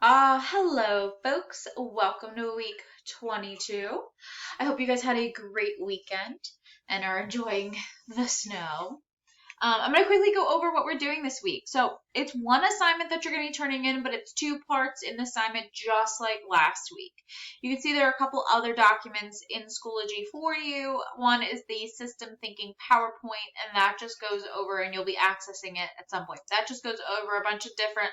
Hello folks. Welcome to week 22. I hope you guys had a great weekend and are enjoying the snow. I'm going to quickly go over what we're doing this week. So it's one assignment that you're going to be turning in, but it's two parts in the assignment just like last week. You can see there are a couple other documents in Schoology for you. One is the System Thinking PowerPoint, and that just goes over, and you'll be accessing it at some point. That just goes over a bunch of different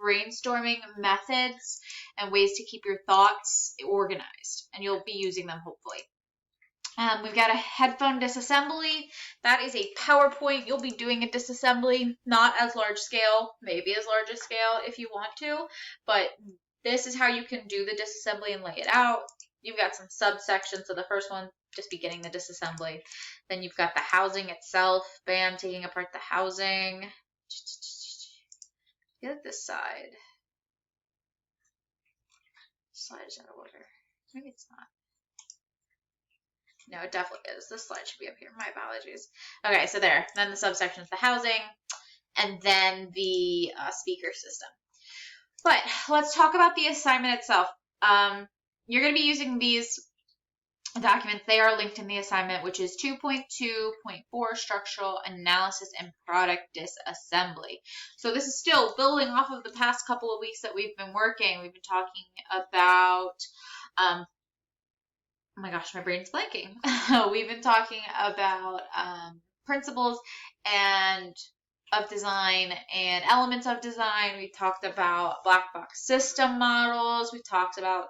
brainstorming methods and ways to keep your thoughts organized, and you'll be using them hopefully. We've got a headphone disassembly. That is a PowerPoint. You'll be doing a disassembly, not as large scale, maybe as large a scale if you want to, but this is how you can do the disassembly and lay it out. You've got some subsections. So the first one, just beginning the disassembly. Then you've got the housing itself. Bam, taking apart the housing. Get at this side. Slide is out of order. Maybe it's not. No, it definitely is. This slide should be up here. My apologies. Okay, so there. Then the subsections, the housing, and then the speaker system. But let's talk about the assignment itself. You're going to be using these documents. They are linked in the assignment, which is 2.2.4 Structural Analysis and Product Disassembly. So this is still building off of the past couple of weeks that we've been working. We've been talking about oh my gosh, my brain's blanking. We've been talking about principles of design and elements of design. We talked about black box system models. We talked about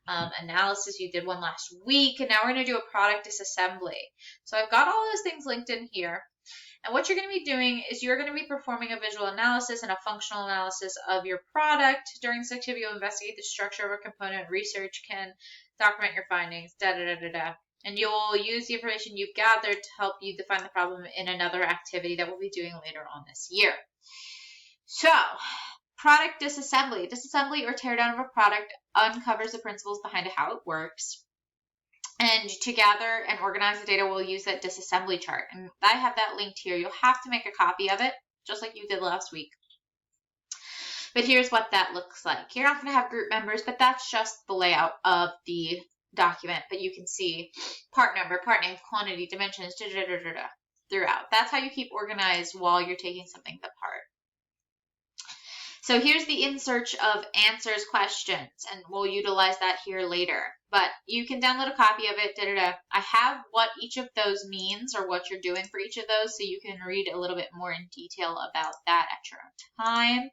analysis. You did one last week, and now we're going to do a product disassembly. So I've got all those things linked in here. And what you're going to be doing is you're going to be performing a visual analysis and a functional analysis of your product. During this activity, you'll investigate the structure of a component. Research can document your findings, and you'll use the information you've gathered to help you define the problem in another activity that we'll be doing later on this year. So, product disassembly. Disassembly or teardown of a product uncovers the principles behind how it works. And to gather and organize the data, we'll use that disassembly chart. And I have that linked here. You'll have to make a copy of it, just like you did last week. But here's what that looks like. You're not going to have group members, but that's just the layout of the document. But you can see part number, part name, quantity, dimensions, throughout. That's how you keep organized while you're taking something apart. So here's the in search of answers questions, and we'll utilize that here later. But you can download a copy of it. I have what each of those means or what you're doing for each of those, so you can read a little bit more in detail about that at your own time.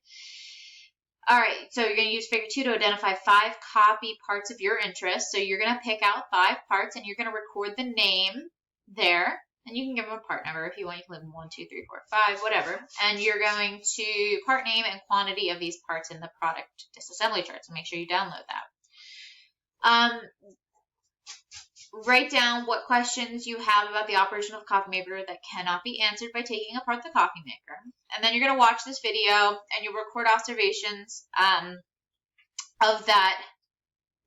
All right, so you're going to use figure 2 to identify 5 copy parts of your interest. So you're going to pick out 5 parts, and you're going to record the name there. And you can give them a part number if you want. You can leave them 1, 2, 3, 4, 5, whatever. And you're going to part name and quantity of these parts in the product disassembly chart. So make sure you download that. Write down what questions you have about the operation of the coffee maker that cannot be answered by taking apart the coffee maker. And then you're going to watch this video and you'll record observations of that.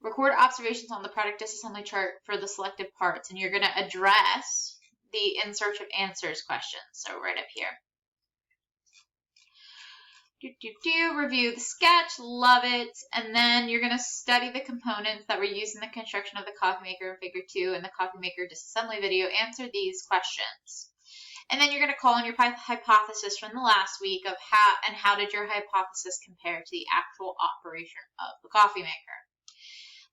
Record observations on the product disassembly chart for the selected parts. And you're going to address the in search of answers questions. So right up here. Review the sketch, love it, and then you're going to study the components that were used in the construction of the coffee maker in figure 2 and the coffee maker disassembly video. Answer these questions. And then you're going to call in your hypothesis from the last week of how did your hypothesis compare to the actual operation of the coffee maker.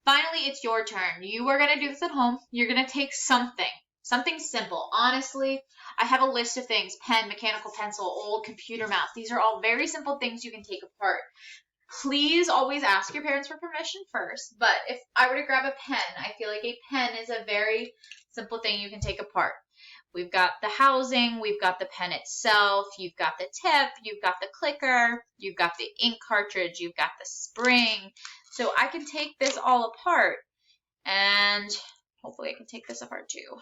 Finally, it's your turn. You are going to do this at home. You're going to take something simple. Honestly, I have a list of things: pen, mechanical pencil, old computer mouse. These are all very simple things you can take apart. Please always ask your parents for permission first. But if I were to grab a pen, I feel like a pen is a very simple thing you can take apart. We've got the housing, we've got the pen itself, you've got the tip, you've got the clicker, you've got the ink cartridge, you've got the spring. So I can take this all apart, and hopefully I can take this apart too.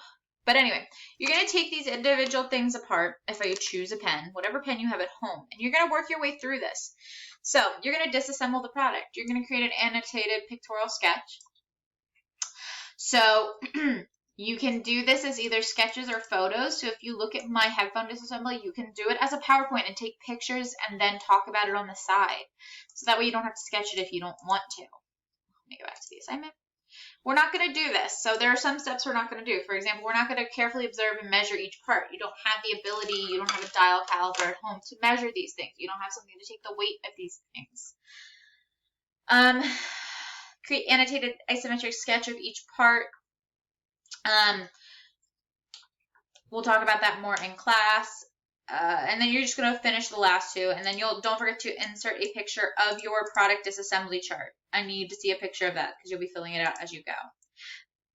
But anyway, you're going to take these individual things apart, if I choose a pen, whatever pen you have at home, and you're going to work your way through this. So you're going to disassemble the product. You're going to create an annotated pictorial sketch. So You can do this as either sketches or photos. So if you look at my headphone disassembly, you can do it as a PowerPoint and take pictures and then talk about it on the side. So that way you don't have to sketch it if you don't want to. Let me go back to the assignment. We're not going to do this. So there are some steps we're not going to do. For example, we're not going to carefully observe and measure each part. You don't have the ability, you don't have a dial caliper at home to measure these things. You don't have something to take the weight of these things. Create annotated isometric sketch of each part. We'll talk about that more in class. And then you're just going to finish the last two. And then don't forget to insert a picture of your product disassembly chart. I need to see a picture of that because you'll be filling it out as you go.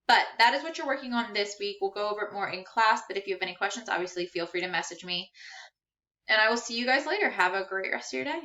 But that is what you're working on this week. We'll go over it more in class. But if you have any questions, obviously feel free to message me. And I will see you guys later. Have a great rest of your day.